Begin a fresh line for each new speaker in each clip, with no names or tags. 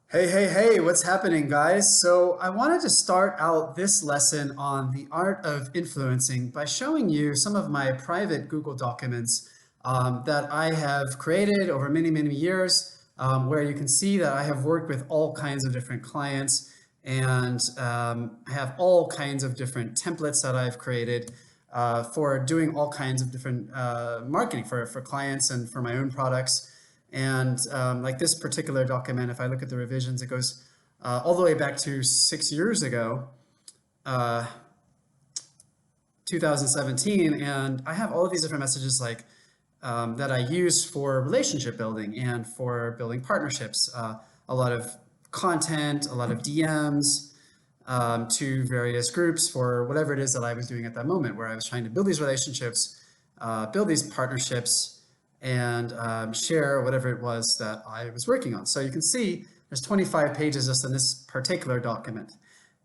Hey, what's happening, guys? So, I wanted to start out this lesson on the art of influencing by showing you some of my private Google documents that I have created over many years, where you can see that I have worked with all kinds of different clients and I have all kinds of different templates that I've created for doing all kinds of different marketing for clients and for my own products. And like this particular document, if I look at the revisions, it goes all the way back to 6 years ago, uh, 2017. And I have all of these different messages that I use for relationship building and for building partnerships. A lot of content, a lot of DMs to various groups for whatever it is that I was doing at that moment, where I was trying to build these relationships, build these partnerships, and share whatever it was that I was working on. So you can see there's 25 pages just in this particular document.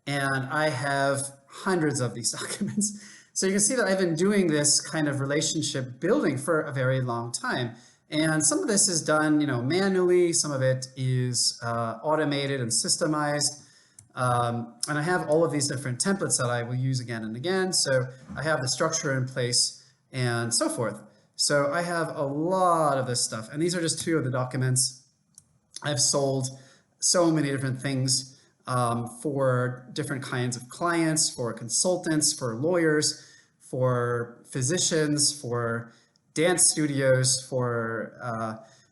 And I have hundreds of these documents. So you can see that I've been doing this kind of relationship building for a very long time. And some of this is done, manually. Some of it is automated and systemized. And I have all of these different templates that I will use again and again. So I have the structure in place and so forth. So I have a lot of this stuff, and these are just two of the documents. I've sold so many different things for different kinds of clients, for consultants, for lawyers, for physicians, for dance studios, for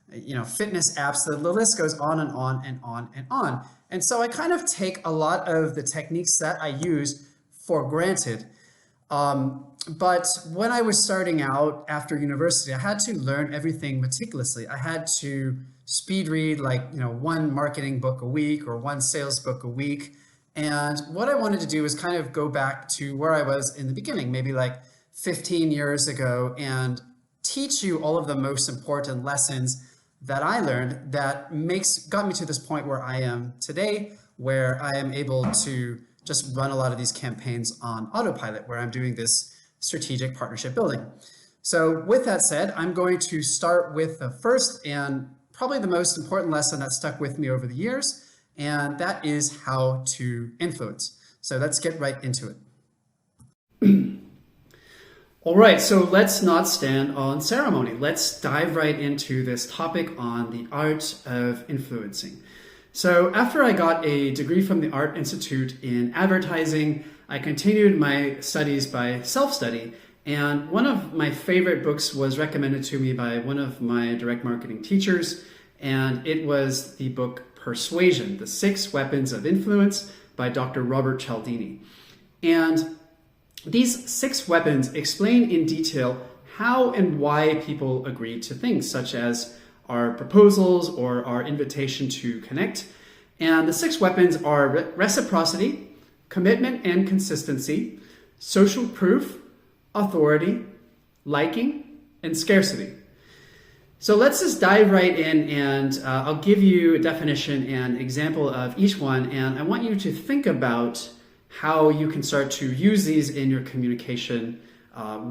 fitness apps. The list goes on and on and on and on. And so I kind of take a lot of the techniques that I use for granted. But when I was starting out after university, I had to learn everything meticulously. I had to speed read one marketing book a week or one sales book a week. And what I wanted to do was kind of go back to where I was in the beginning, maybe like 15 years ago, and teach you all of the most important lessons that I learned that got me to this point where I am today, where I am able to just run a lot of these campaigns on autopilot, where I'm doing this strategic partnership building. So with that said, I'm going to start with the first and probably the most important lesson that stuck with me over the years, and that is how to influence. So let's get right into it. All right, so let's not stand on ceremony. Let's dive right into this topic on the art of influencing. So after I got a degree from the Art Institute in advertising, I continued my studies by self-study. And one of my favorite books was recommended to me by one of my direct marketing teachers. And it was the book Persuasion, The 6 Weapons of Influence by Dr. Robert Cialdini. And these 6 weapons explain in detail how and why people agree to things, such as our proposals or our invitation to connect. And the 6 weapons are reciprocity, commitment and consistency, social proof, authority, liking, and scarcity. So let's just dive right in, and I'll give you a definition and example of each one. And I want you to think about how you can start to use these in your communication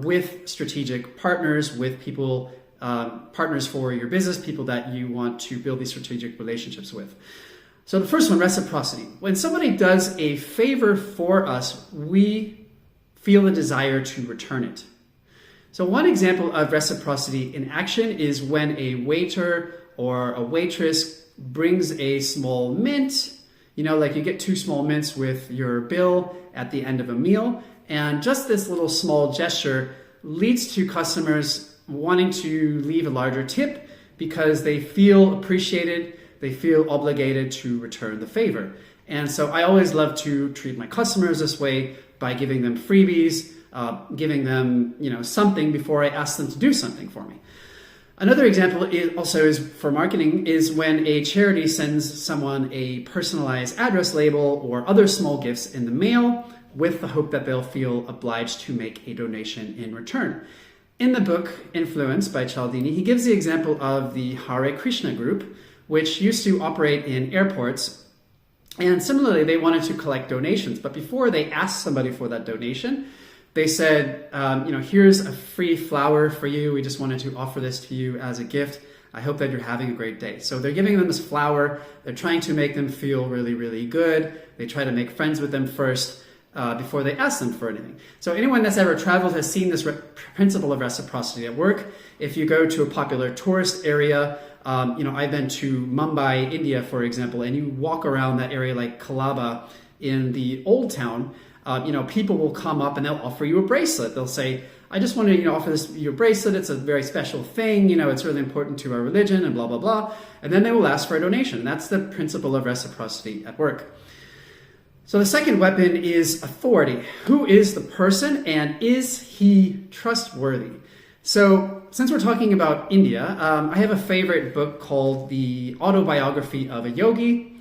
with strategic partners, with people, partners for your business, people that you want to build these strategic relationships with. So the first one, reciprocity. When somebody does a favor for us, we feel a desire to return it. So one example of reciprocity in action is when a waiter or a waitress brings a small mint. Like you get 2 small mints with your bill at the end of a meal. And just this little small gesture leads to customers wanting to leave a larger tip because they feel appreciated, they feel obligated to return the favor. And so I always love to treat my customers this way by giving them freebies, giving them something before I ask them to do something for me. Another example is for marketing is when a charity sends someone a personalized address label or other small gifts in the mail with the hope that they'll feel obliged to make a donation in return. In the book Influence by Cialdini, he gives the example of the Hare Krishna group, which used to operate in airports. And similarly, they wanted to collect donations. But before they asked somebody for that donation, they said, here's a free flower for you. We just wanted to offer this to you as a gift. I hope that you're having a great day. So they're giving them this flower. They're trying to make them feel really, really good. They try to make friends with them first before they ask them for anything. So anyone that's ever traveled has seen this principle of reciprocity at work. If you go to a popular tourist area, I've been to Mumbai, India, for example, and you walk around that area like Colaba in the old town, people will come up and they'll offer you a bracelet. They'll say, I just want to offer this your bracelet. It's a very special thing. It's really important to our religion and blah, blah, blah. And then they will ask for a donation. That's the principle of reciprocity at work. So the second weapon is authority. Who is the person and is he trustworthy? So since we're talking about India, I have a favorite book called The Autobiography of a Yogi,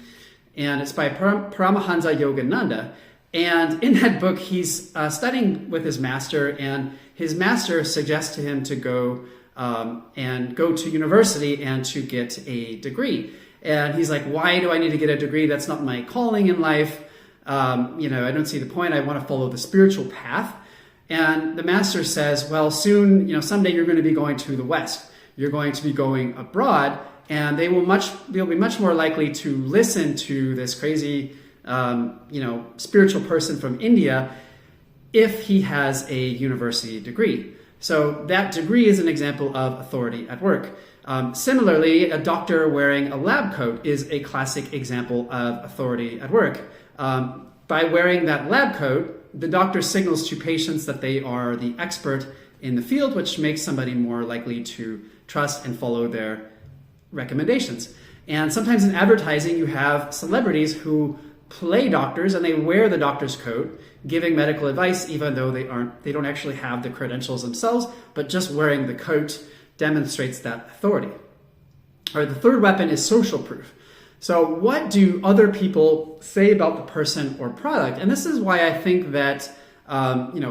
and it's by Paramahansa Yogananda. And in that book, he's studying with his master, and his master suggests to him to go to university and to get a degree. And he's like, why do I need to get a degree? That's not my calling in life. I don't see the point. I want to follow the spiritual path. And the master says, well, soon, someday you're going to be going to the West. You're going to be going abroad, and they'll be much more likely to listen to this crazy, spiritual person from India if he has a university degree. So that degree is an example of authority at work. Similarly, a doctor wearing a lab coat is a classic example of authority at work. By wearing that lab coat, the doctor signals to patients that they are the expert in the field, which makes somebody more likely to trust and follow their recommendations. And sometimes in advertising, you have celebrities who play doctors and they wear the doctor's coat, giving medical advice, even though they don't actually have the credentials themselves, but just wearing the coat demonstrates that authority. All right, the third weapon is social proof. So what do other people say about the person or product? And this is why I think that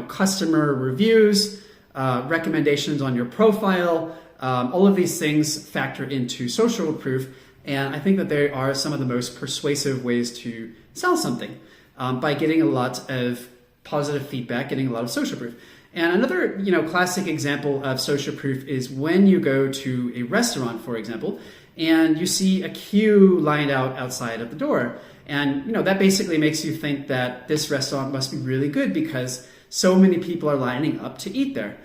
customer reviews, recommendations on your profile, all of these things factor into social proof. And I think that they are some of the most persuasive ways to sell something by getting a lot of positive feedback, getting a lot of social proof. And another classic example of social proof is when you go to a restaurant, for example, and you see a queue lined out outside of the door. And that basically makes you think that this restaurant must be really good because so many people are lining up to eat there.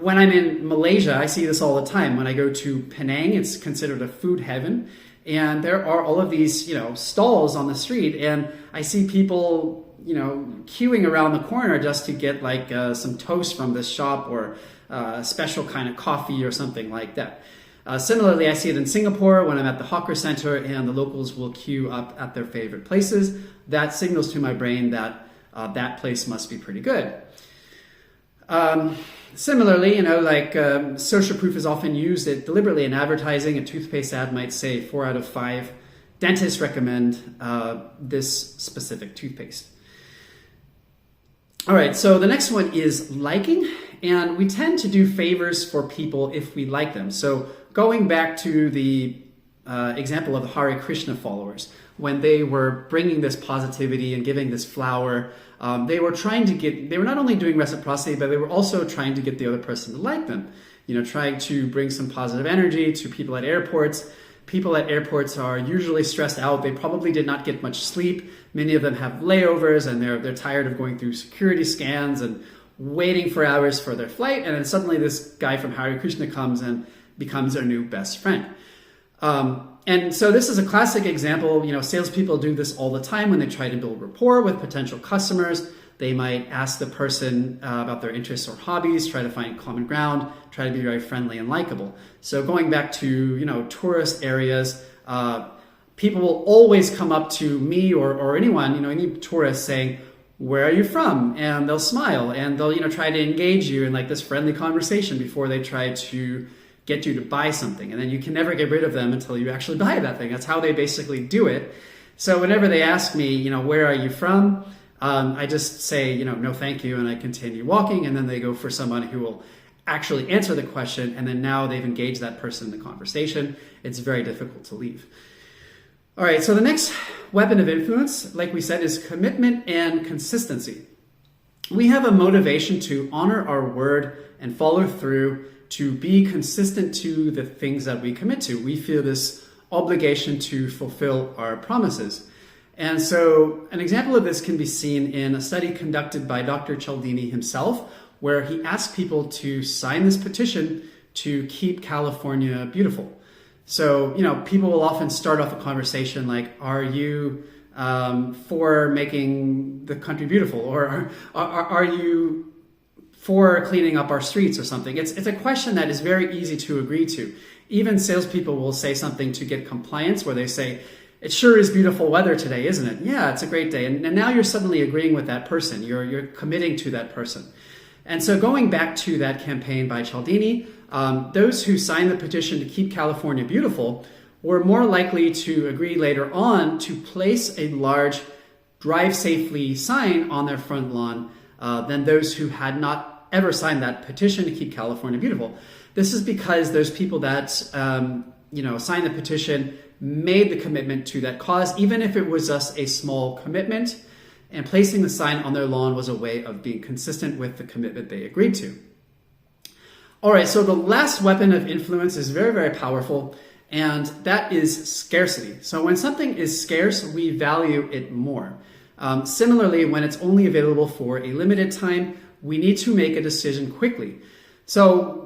When I'm in Malaysia, I see this all the time. When I go to Penang, it's considered a food heaven. And there are all of these, stalls on the street. And I see people, queuing around the corner just to get like some toast from this shop or a special kind of coffee or something like that. Similarly, I see it in Singapore when I'm at the hawker center and the locals will queue up at their favorite places. That signals to my brain that that place must be pretty good. Similarly, social proof is often used deliberately in advertising. A toothpaste ad might say 4 out of 5 dentists recommend this specific toothpaste. All right, so the next one is liking, and we tend to do favors for people if we like them. So going back to the example of the Hare Krishna followers, when they were bringing this positivity and giving this flower, they were not only doing reciprocity, but they were also trying to get the other person to like them. Trying to bring some positive energy to people at airports. People at airports are usually stressed out. They probably did not get much sleep. Many of them have layovers and they're tired of going through security scans and waiting for hours for their flight. And then suddenly this guy from Hare Krishna comes and becomes their new best friend. And so this is a classic example. Salespeople do this all the time when they try to build rapport with potential customers. They might ask the person about their interests or hobbies, try to find common ground, try to be very friendly and likable. So going back to, tourist areas, people will always come up to me or anyone, any tourist saying, where are you from? And they'll smile and they'll, try to engage you in like this friendly conversation before they try to get you to buy something. And then you can never get rid of them until you actually buy that thing. That's how they basically do it. So whenever they ask me, where are you from? I just say, no, thank you. And I continue walking. And then they go for someone who will actually answer the question. And then now they've engaged that person in the conversation. It's very difficult to leave. All right. So the next weapon of influence, like we said, is commitment and consistency. We have a motivation to honor our word and follow through to be consistent to the things that we commit to. We feel this obligation to fulfill our promises. And so an example of this can be seen in a study conducted by Dr. Cialdini himself, where he asked people to sign this petition to keep California beautiful. So, people will often start off a conversation like, are you for making the country beautiful? Or are you for cleaning up our streets or something? It's a question that is very easy to agree to. Even salespeople will say something to get compliance where they say, it sure is beautiful weather today, isn't it? Yeah, it's a great day. And now you're suddenly agreeing with that person. You're committing to that person. And so going back to that campaign by Cialdini, those who signed the petition to keep California beautiful were more likely to agree later on to place a large drive safely sign on their front lawn than those who had not ever signed that petition to keep California beautiful. This is because those people that signed the petition made the commitment to that cause, even if it was just a small commitment, and placing the sign on their lawn was a way of being consistent with the commitment they agreed to. All right, so the last weapon of influence is very, very powerful, and that is scarcity. So when something is scarce, we value it more. Similarly, when it's only available for a limited time, we need to make a decision quickly. So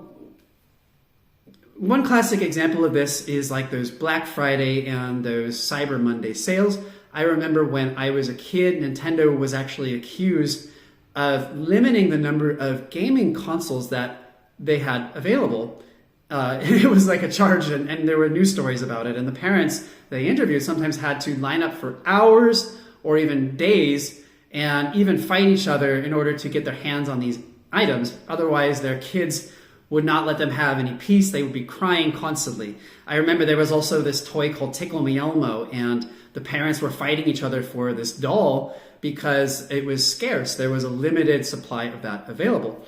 one classic example of this is like those Black Friday and those Cyber Monday sales. I remember when I was a kid, Nintendo was actually accused of limiting the number of gaming consoles that they had available. It was like a charge, and there were news stories about it. And the parents they interviewed sometimes had to line up for hours or even days and even fight each other in order to get their hands on these items. Otherwise, their kids would not let them have any peace. They would be crying constantly. I remember there was also this toy called Tickle Me Elmo, and the parents were fighting each other for this doll because it was scarce. There was a limited supply of that available.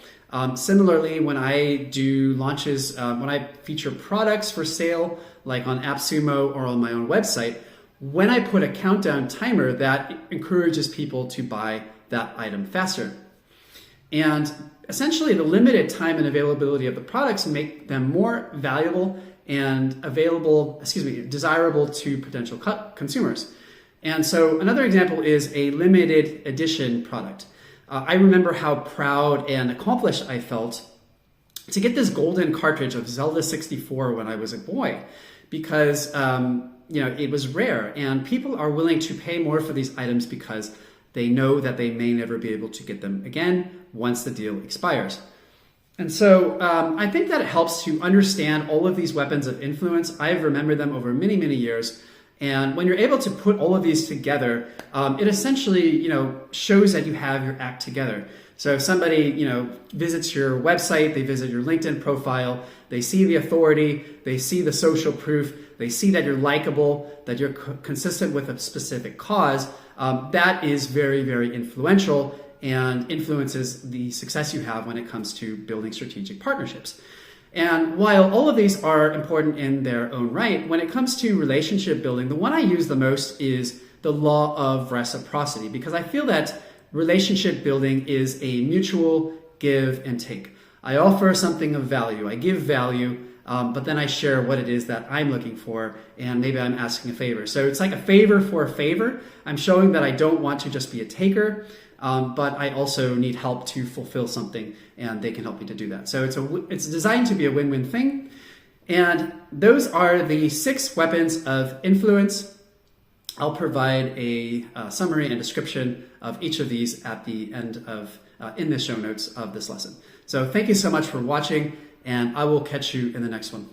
Similarly, when I do launches, when I feature products for sale, like on AppSumo or on my own website, when I put a countdown timer, that encourages people to buy that item faster. And essentially, the limited time and availability of the products make them more valuable and desirable to potential consumers. And so another example is a limited edition product. I remember how proud and accomplished I felt to get this golden cartridge of Zelda 64 when I was a boy, because it was rare, and people are willing to pay more for these items because they know that they may never be able to get them again once the deal expires. And so I think that it helps to understand all of these weapons of influence. I've remembered them over many, many years. And when you're able to put all of these together, it essentially, shows that you have your act together. So if somebody, visits your website, they visit your LinkedIn profile, they see the authority, they see the social proof, they see that you're likable, that you're consistent with a specific cause, that is very, very influential and influences the success you have when it comes to building strategic partnerships. And while all of these are important in their own right, when it comes to relationship building, the one I use the most is the law of reciprocity, because I feel that relationship building is a mutual give and take. I offer something of value, I give value, but then I share what it is that I'm looking for, and maybe I'm asking a favor. So it's like a favor for a favor. I'm showing that I don't want to just be a taker, but I also need help to fulfill something, and they can help me to do that. So it's designed to be a win-win thing. And those are the 6 weapons of influence. I'll provide a summary and description of each of these at the end of, in the show notes of this lesson. So thank you so much for watching, and I will catch you in the next one.